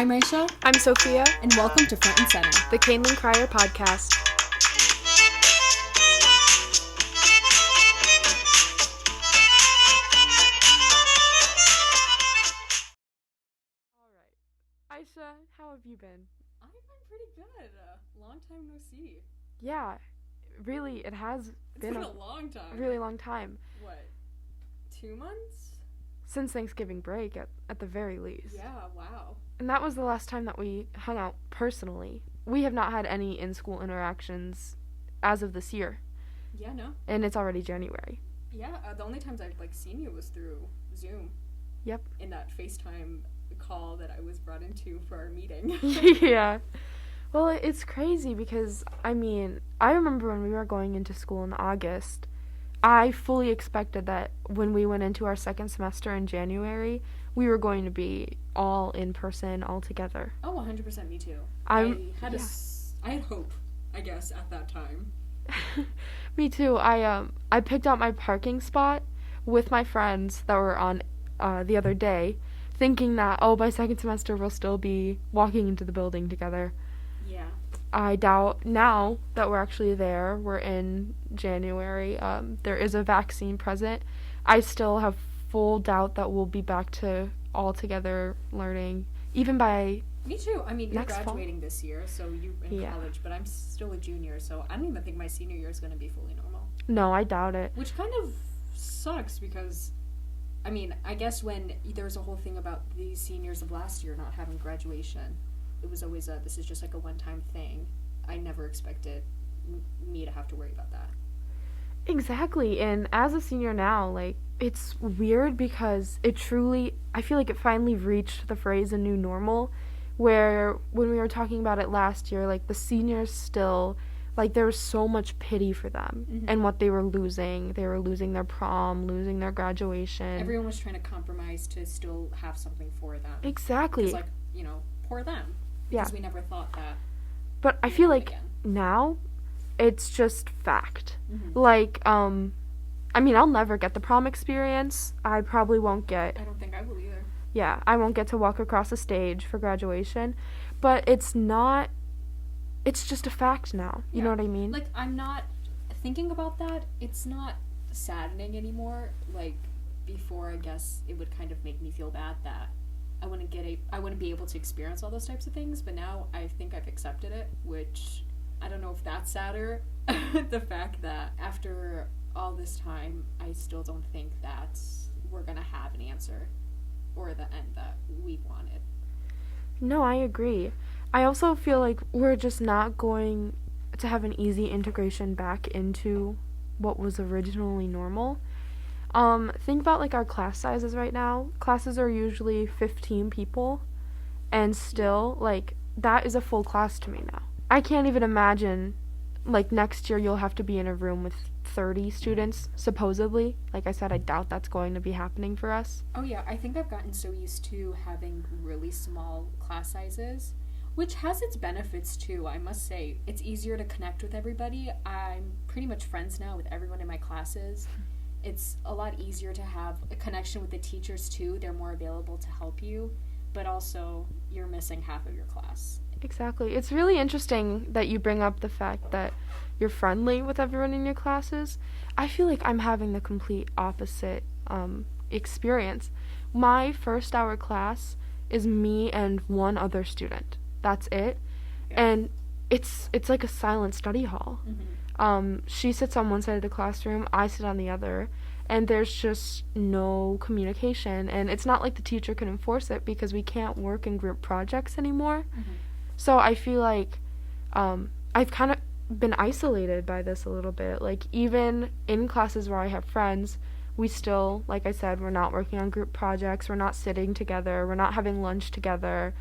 I'm Ayshe. I'm Sophia. And welcome to Front and Center, the Canelan Crier podcast. Alright. Ayshe, how have you been? I've been pretty good. Long time no see. Yeah, really, it has been a long time. Really long time. What, 2 months? Since Thanksgiving break, at the very least. Yeah, wow. And that was the last time that we hung out personally. We have not had any in-school interactions as of this year. Yeah, no. And it's already January. Yeah, the only times I've seen you was through Zoom. Yep. In that FaceTime call that I was brought into for our meeting. Yeah. Well, it's crazy because, I remember when we were going into school in August, I fully expected that when we went into our second semester in January, we were going to be all in person, all together. Oh, 100% me too. I had hope, I guess, at that time. Me too. I picked out my parking spot with my friends that were on the other day, thinking that, by second semester we'll still be walking into the building together. Yeah. I doubt now that we're actually there. We're in January. There is a vaccine present. I still have full doubt that we'll be back to all together learning, even by Me too. You're graduating fall. This year, so you're in college, but I'm still a junior, so I don't even think my senior year is going to be fully normal. No, I doubt it. Which kind of sucks because, I guess when there was a whole thing about the seniors of last year not having graduation, it was always this is just like a one-time thing. I never expected me to have to worry about that. Exactly, and as a senior now, it's weird because I feel like it finally reached the phrase a new normal, where when we were talking about it last year, the seniors still, there was so much pity for them and what they were losing. They were losing their prom, losing their graduation. Everyone was trying to compromise to still have something for them. Exactly. It's poor them. Yeah. Because we never thought that. But I feel like now, it's just fact. I'll never get the prom experience. I probably won't get... I don't think I will either. Yeah, I won't get to walk across a stage for graduation. But it's not... It's just a fact now. You know what I mean? I'm not thinking about that. It's not saddening anymore. Before, I guess, it would kind of make me feel bad that I wouldn't be able to experience all those types of things, but now I think I've accepted it, which I don't know if that's sadder. The fact that after all this time, I still don't think that we're gonna have an answer or the end that we wanted. No, I agree. I also feel like we're just not going to have an easy integration back into what was originally normal. Think about our class sizes right now. Classes are usually 15 people, and still, that is a full class to me now. I can't even imagine, next year you'll have to be in a room with 30 students, supposedly. Like I said, I doubt that's going to be happening for us. Oh yeah, I think I've gotten so used to having really small class sizes, which has its benefits too, I must say. It's easier to connect with everybody. I'm pretty much friends now with everyone in my classes. It's a lot easier to have a connection with the teachers, too. They're more available to help you, but also you're missing half of your class. Exactly. It's really interesting that you bring up the fact that you're friendly with everyone in your classes. I feel like I'm having the complete opposite experience. My first hour class is me and one other student. That's it. Yeah. And it's like a silent study hall. She sits on one side of the classroom, I sit on the other, and there's just no communication. And it's not like the teacher can enforce it because we can't work in group projects anymore. So I feel like I've kind of been isolated by this a little bit. Even in classes where I have friends, we still, like I said, we're not working on group projects, we're not sitting together, we're not having lunch together.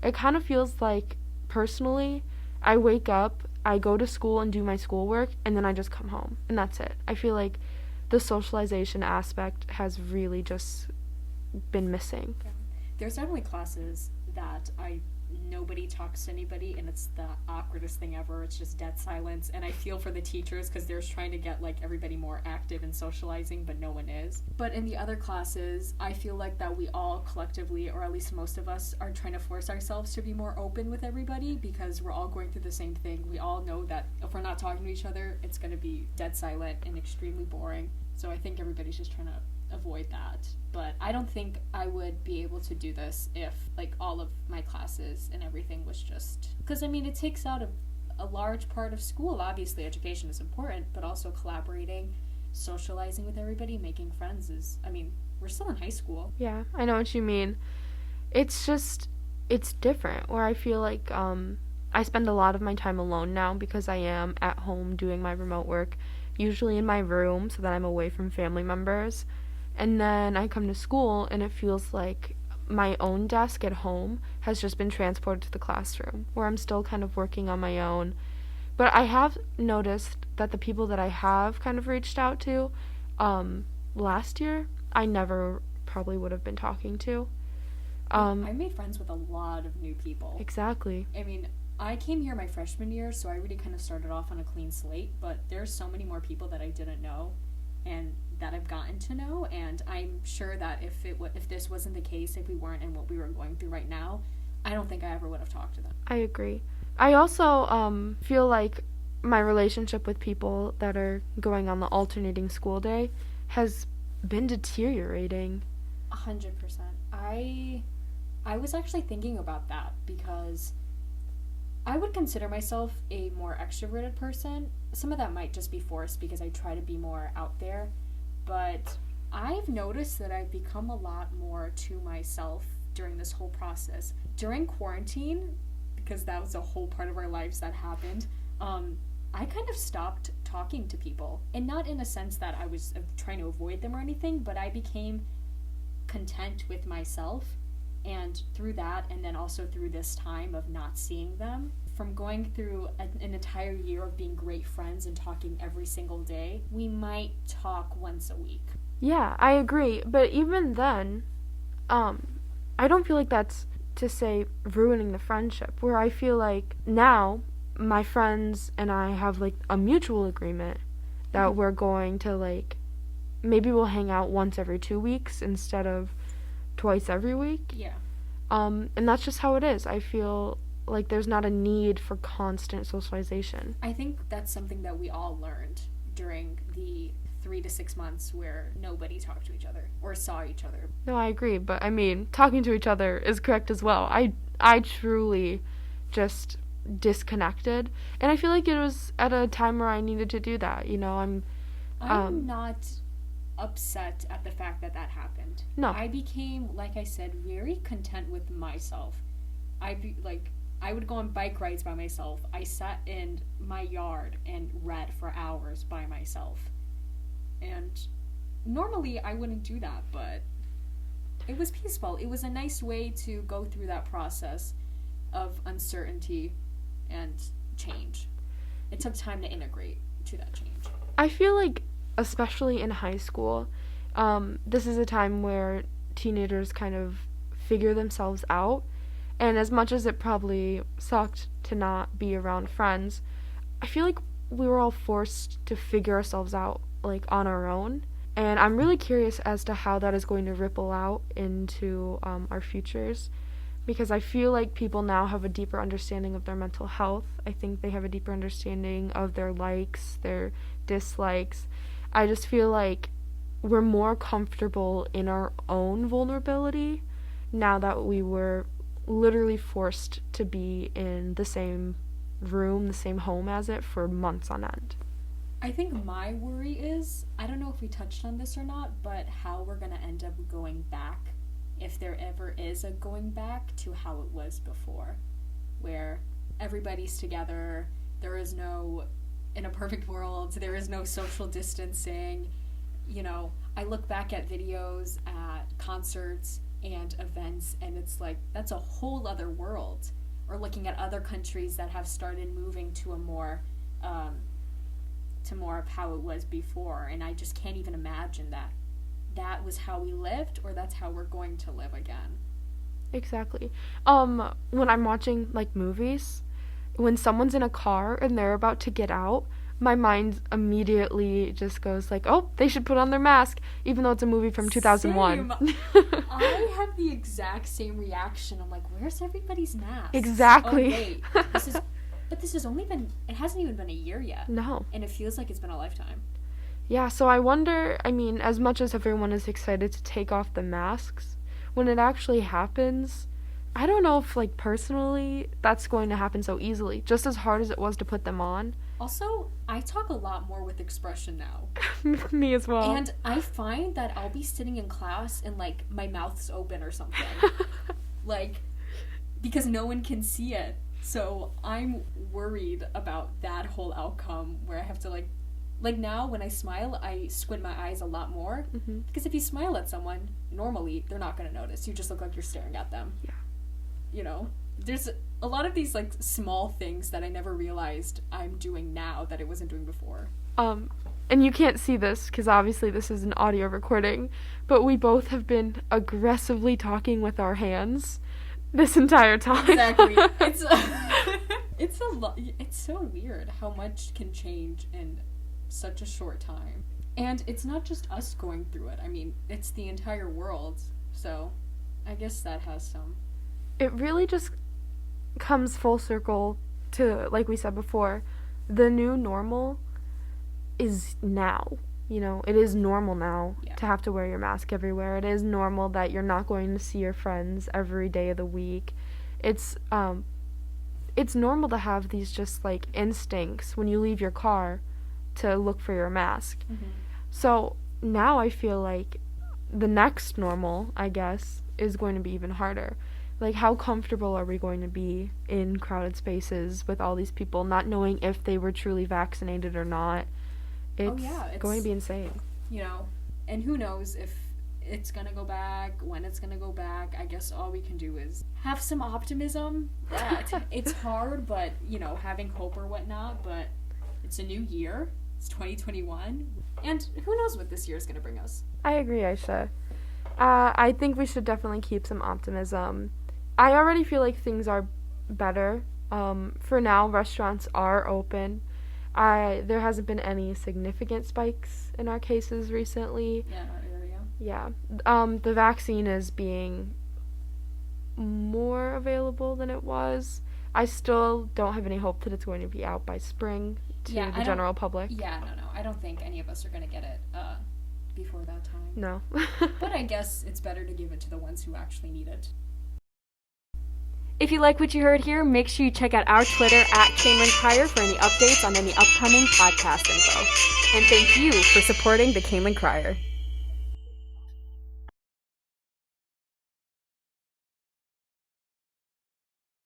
It kind of feels like, personally, I wake up, I go to school and do my schoolwork, and then I just come home, and that's it. I feel like the socialization aspect has really just been missing. Yeah. There's definitely classes that nobody talks to anybody, and it's the awkwardest thing ever. It's just dead silence, and I feel for the teachers because they're trying to get like everybody more active and socializing, but no one is. But in the other classes, I feel like that we all collectively, or at least most of us, are trying to force ourselves to be more open with everybody because we're all going through the same thing. We all know that if we're not talking to each other, it's going to be dead silent and extremely boring. So I think everybody's just trying to avoid that. But I don't think I would be able to do this if like all of my classes and everything was just, because I mean it takes out a large part of school. Obviously education is important, but also collaborating, socializing with everybody, making friends is, I mean, we're still in high school. Yeah, I know what you mean. It's just, it's different where I feel like I spend a lot of my time alone now because I am at home doing my remote work, usually in my room so that I'm away from family members. And then I come to school and it feels like my own desk at home has just been transported to the classroom where I'm still kind of working on my own. But I have noticed that the people that I have kind of reached out to last year, I never probably would have been talking to. I made friends with a lot of new people. Exactly. I mean, I came here my freshman year, so I really kind of started off on a clean slate, but there's so many more people that I didn't know and that I've gotten to know, and I'm sure that if this wasn't the case, if we weren't in what we were going through right now, I don't think I ever would have talked to them. I agree. I also feel like my relationship with people that are going on the alternating school day has been deteriorating. 100%. I was actually thinking about that because I would consider myself a more extroverted person. Some of that might just be forced because I try to be more out there, but I've noticed that I've become a lot more to myself during this whole process. During quarantine, because that was a whole part of our lives that happened, I kind of stopped talking to people. And not in a sense that I was trying to avoid them or anything, but I became content with myself. And through that, and then also through this time of not seeing them, from going through an entire year of being great friends and talking every single day, we might talk once a week. Yeah, I agree. But even then, I don't feel like that's to say ruining the friendship, where I feel like now my friends and I have like a mutual agreement that we're going to like, maybe we'll hang out once every 2 weeks instead of twice every week. Yeah. And that's just how it is. I feel like there's not a need for constant socialization. I think that's something that we all learned during the 3 to 6 months where nobody talked to each other or saw each other. No, I agree, but I mean, talking to each other is correct as well. I truly just disconnected, and I feel like it was at a time where I needed to do that. You know, I'm not upset at the fact that happened. No. I became, like I said, very content with myself. I would go on bike rides by myself. I sat in my yard and read for hours by myself. And normally I wouldn't do that, but it was peaceful. It was a nice way to go through that process of uncertainty and change. It took time to integrate to that change. I feel like, especially in high school, this is a time where teenagers kind of figure themselves out. And as much as it probably sucked to not be around friends, I feel like we were all forced to figure ourselves out, like, on our own. And I'm really curious as to how that is going to ripple out into our futures. Because I feel like people now have a deeper understanding of their mental health. I think they have a deeper understanding of their likes, their dislikes. I just feel like we're more comfortable in our own vulnerability now that we were literally forced to be in the same room, the same home as it for months on end. I think my worry is, I don't know if we touched on this or not, but how we're going to end up going back, if there ever is a going back to how it was before, where everybody's together, there is no, in a perfect world, there is no social distancing. You know, I look back at videos at concerts and events, and it's like, that's a whole other world. Or looking at other countries that have started moving to a more of how it was before, and I just can't even imagine that was how we lived, or that's how we're going to live again. Exactly. When I'm watching like movies, when someone's in a car and they're about to get out, my mind immediately just goes like, "Oh, they should put on their mask," even though it's a movie from 2001. Same. I have the exact same reaction. I'm like, "Where's everybody's mask?" Exactly. Oh wait, this has only been. It hasn't even been a year yet. No. And it feels like it's been a lifetime. Yeah, so I wonder, I mean, as much as everyone is excited to take off the masks, when it actually happens, I don't know if, like, personally, that's going to happen so easily. Just as hard as it was to put them on. Also, I talk a lot more with expression now. Me as well. And I find that I'll be sitting in class and, like, my mouth's open or something. Like, because no one can see it. So I'm worried about that whole outcome where I have to, like now when I smile, I squint my eyes a lot more. Mm-hmm. Because if you smile at someone, normally they're not going to notice. You just look like you're staring at them. Yeah. You know? There's a lot of these, like, small things that I never realized I'm doing now that I wasn't doing before. And you can't see this because obviously this is an audio recording, but we both have been aggressively talking with our hands this entire time. Exactly. It's a lot. It's so weird how much can change in such a short time. And it's not just us going through it. I mean, it's the entire world. So, I guess that has some. It really just comes full circle to, like we said before, the new normal is now. You know, it is normal now to have to wear your mask everywhere. It is normal that you're not going to see your friends every day of the week. It's normal to have these just, like, instincts when you leave your car to look for your mask. Mm-hmm. So now I feel like the next normal, I guess, is going to be even harder. Like, how comfortable are we going to be in crowded spaces with all these people not knowing if they were truly vaccinated or not? It's going to be insane. You know, and who knows if it's going to go back, when it's going to go back. I guess all we can do is have some optimism. It's hard, but, you know, having hope or whatnot, but it's a new year. It's 2021. And who knows what this year is going to bring us. I agree, Ayshe. I think we should definitely keep some optimism. I already feel like things are better. For now, restaurants are open. There hasn't been any significant spikes in our cases recently. Yeah, in our area. Yeah. The vaccine is being more available than it was. I still don't have any hope that it's going to be out by spring to the general public. Yeah, no. I don't think any of us are going to get it before that time. No. But I guess it's better to give it to the ones who actually need it. If you like what you heard here, make sure you check out our Twitter @CanelanCrier for any updates on any upcoming podcast info. And thank you for supporting the Canelan Crier.